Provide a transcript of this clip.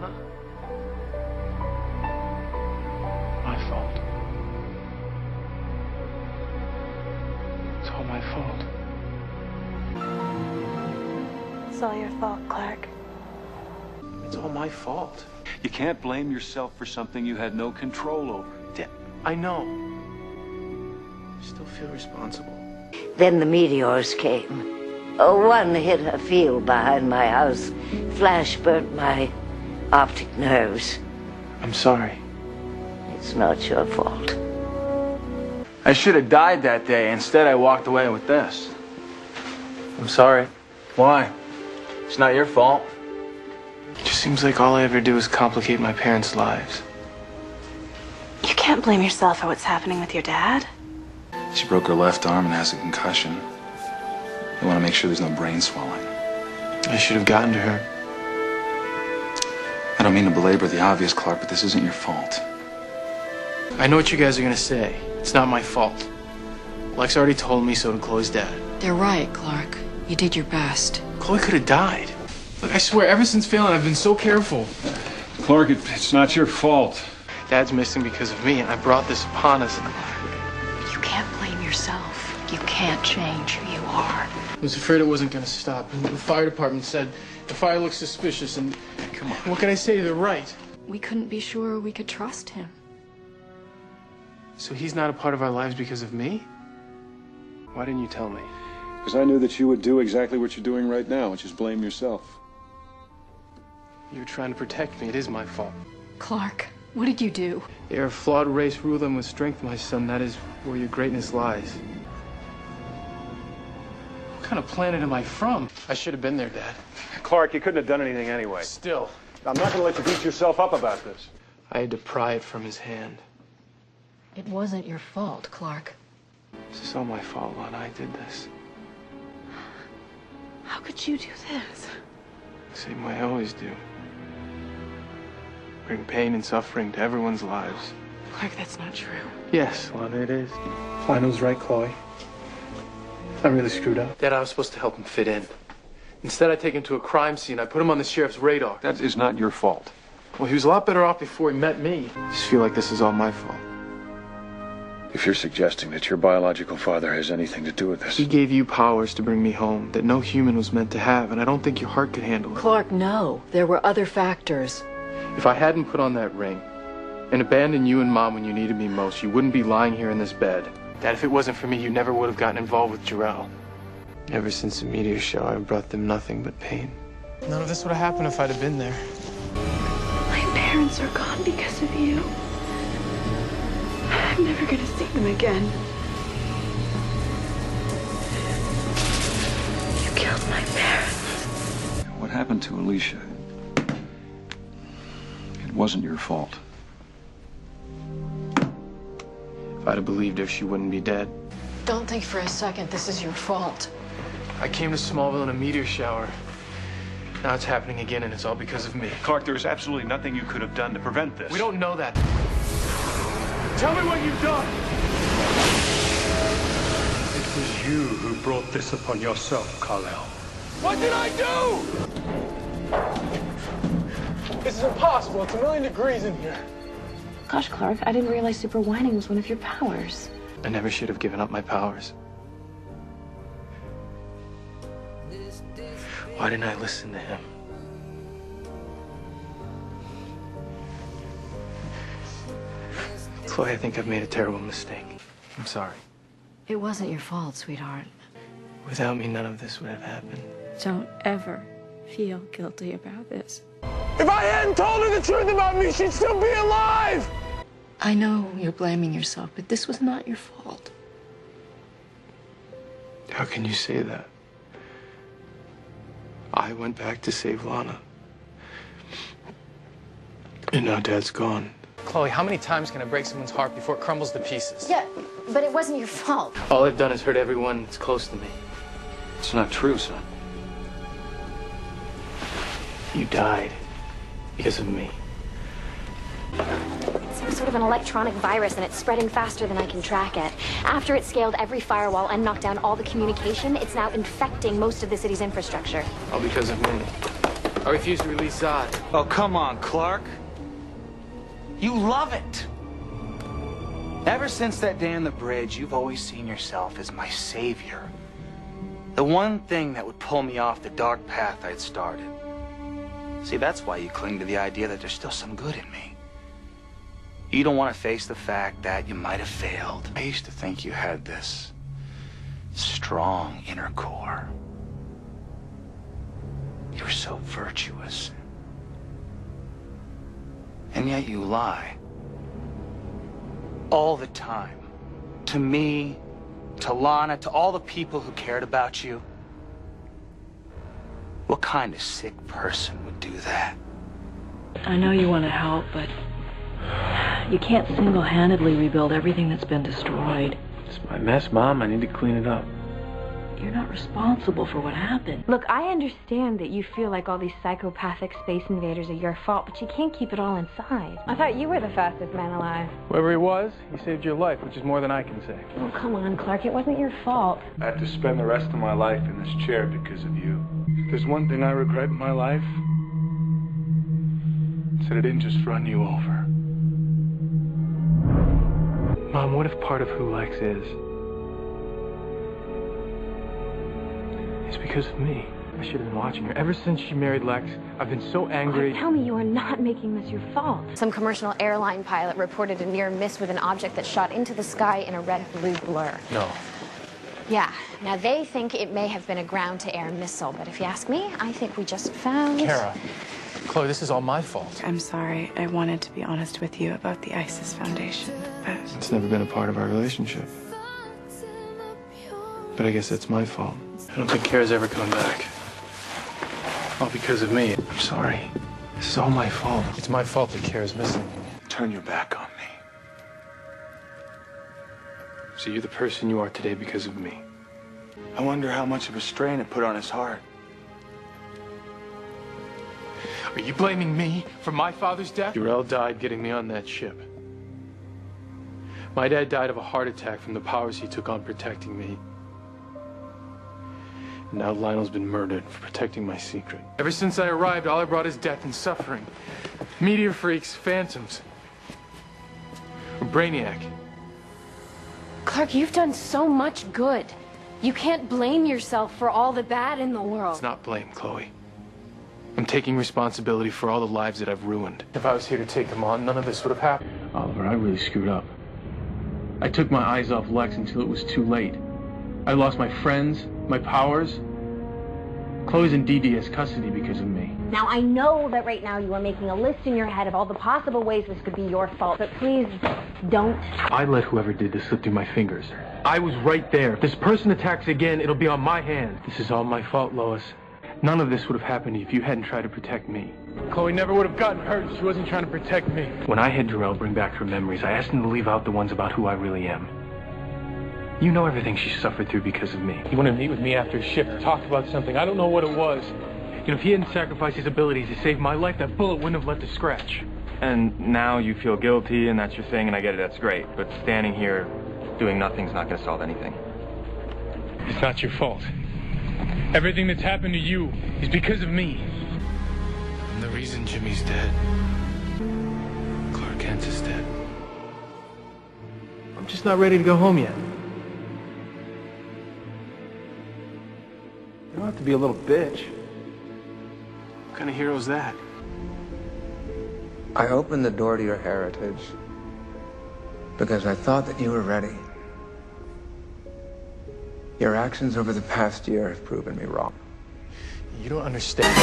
Lana. My fault. It's all my fault. It's all your fault, Clark. It's all my fault. You can't blame yourself for something you had no control over. I know. I still feel responsible. Then the meteors came. One hit a field behind my house. Flash burnt my optic nerves. I'm sorry. It's not your fault. I should have died that day. Instead, I walked away with this. I'm sorry. Why? It's not your fault. It just seems like all I ever do is complicate my parents' lives. You can't blame yourself for what's happening with your dad. She broke her left arm and has a concussion. They want to make sure there's no brain swelling. I should have gotten to her. I don't mean to belabor the obvious, Clark, but this isn't your fault. I know what you guys are gonna say. It's not my fault. Lex already told me so to Chloe's dad. They're right, Clark. You did your best. Chloe could have died. Look, I swear, ever since failing, I've been so careful. Clark, it's not your fault. Dad's missing because of me, and I brought this upon us. You can't blame yourself. You can't change who you are. I was afraid it wasn't gonna stop. And the fire department said the fire looks suspicious, and come on, what can I say? They're right. We couldn't be sure we could trust him. So he's not a part of our lives because of me? Why didn't you tell me? Because I knew that you would do exactly what you're doing right now, which is blame yourself. You're trying to protect me. It is my fault. Clark, what did you do? You're a flawed race ruling with strength, my son. That is where your greatness lies. What kind of planet am I from? I should have been there, Dad. Clark, you couldn't have done anything anyway. Still, I'm not going to let you beat yourself up about this. I had to pry it from his hand. It wasn't your fault, Clark. This is all my fault, Lana. I did this. How could you do this? Same way I always do. Bring pain and suffering to everyone's lives. Clark, that's not true. Yes, Lana, it is. Lana's right, Chloe. I really screwed up. Dad, I was supposed to help him fit in. Instead, I take him to a crime scene. I put him on the sheriff's radar. That is not your fault. Well, he was a lot better off before he met me. I just feel like this is all my fault. If you're suggesting that your biological father has anything to do with this... He gave you powers to bring me home that no human was meant to have, and I don't think your heart could handle it. Clark, no. There were other factors. If I hadn't put on that ring and abandoned you and Mom when you needed me most, you wouldn't be lying here in this bed. Dad, if it wasn't for me, you never would have gotten involved with Jarrell. Ever since the meteor show, I've brought them nothing but pain. None of this would have happened if I'd have been there. My parents are gone because of you. I'm never gonna see them again. You killed my parents. What happened to Alicia? It wasn't your fault. If I'd have believed her, she wouldn't be dead. Don't think for a second this is your fault. I came to Smallville in a meteor shower. Now it's happening again, and it's all because of me. Clark, there is absolutely nothing you could have done to prevent this. We don't know that. Tell me what you've done! It was you who brought this upon yourself, Kal-El. What did I do? This is impossible. It's 1,000,000 degrees in here. Gosh, Clark, I didn't realize super whining was one of your powers. I never should have given up my powers. Why didn't I listen to him? Chloe, I think I've made a terrible mistake. I'm sorry. It wasn't your fault, sweetheart. Without me, none of this would have happened. Don't ever feel guilty about this. If I hadn't told her the truth about me, she'd still be alive! I know you're blaming yourself, but this was not your fault. How can you say that? I went back to save Lana. And now Dad's gone. Chloe, how many times can I break someone's heart before it crumbles to pieces? Yeah, but it wasn't your fault. All I've done is hurt everyone that's close to me. It's not true, son. You died because of me. It's some sort of an electronic virus, and it's spreading faster than I can track it. After it scaled every firewall and knocked down all the communication, it's now infecting most of the city's infrastructure. All because of me. I refuse to release Zod. Oh, come on, Clark. You love it. Ever since that day on the bridge, you've always seen yourself as my savior. The one thing that would pull me off the dark path I'd started. See, that's why you cling to the idea that there's still some good in me. You don't want to face the fact that you might have failed. I used to think you had this strong inner core. You were so virtuous. And yet you lie. All the time. To me, to Lana, to all the people who cared about you. What kind of sick person would do that? I know you want to help, but you can't single-handedly rebuild everything that's been destroyed. It's my mess, Mom. I need to clean it up. You're not responsible for what happened. Look, I understand that you feel like all these psychopathic space invaders are your fault, but you can't keep it all inside. I thought you were the fastest man alive. Whoever he was, he saved your life, which is more than I can say. Oh, come on, Clark. It wasn't your fault. I had to spend the rest of my life in this chair because of you. If there's one thing I regret in my life, it's that I didn't just run you over. Mom, what if part of who Lex is because of me? I should have been watching her. Ever since she married Lex, I've been so angry. Tell me you are not making this your fault. Some commercial airline pilot reported a near miss with an object that shot into the sky in a red-blue blur. No. Yeah. Now, they think it may have been a ground-to-air missile, but if you ask me, I think we just found... Kara, Chloe, this is all my fault. I'm sorry. I wanted to be honest with you about the ISIS Foundation, but... It's never been a part of our relationship. But I guess that's my fault. I don't think Kara's ever coming back. All because of me. I'm sorry. This is all my fault. It's my fault that Kara's missing. Turn your back on me. So you're the person you are today because of me. I wonder how much of a strain it put on his heart. Are you blaming me for my father's death? Jarell died getting me on that ship. My dad died of a heart attack from the powers he took on protecting me. And now Lionel's been murdered for protecting my secret. Ever since I arrived, all I brought is death and suffering. Meteor freaks, phantoms. Or Brainiac. Clark, you've done so much good. You can't blame yourself for all the bad in the world. It's not blame, Chloe. I'm taking responsibility for all the lives that I've ruined. If I was here to take them on, none of this would have happened. Oliver, I really screwed up. I took my eyes off Lex until it was too late. I lost my friends, my powers. Chloe's in DDS custody because of me. Now, I know that right now you are making a list in your head of all the possible ways this could be your fault, but please don't. I let whoever did this slip through my fingers. I was right there. If this person attacks again, it'll be on my hands. This is all my fault, Lois. None of this would have happened if you hadn't tried to protect me. Chloe never would have gotten hurt if she wasn't trying to protect me. When I had Jarell bring back her memories, I asked him to leave out the ones about who I really am. You know everything she suffered through because of me. He wanted to meet with me after his shift to talk about something. I don't know what it was. You know, if he hadn't sacrificed his abilities to save my life, that bullet wouldn't have left a scratch. And now you feel guilty, and that's your thing, and I get it, that's great. But standing here doing nothing's not going to solve anything. It's not your fault. Everything that's happened to you is because of me. And the reason Jimmy's dead, Clark Kent is dead. I'm just not ready to go home yet. You don't have to be a little bitch. What kind of hero is that? I opened the door to your heritage because I thought that you were ready. Your actions over the past year have proven me wrong. You don't understand.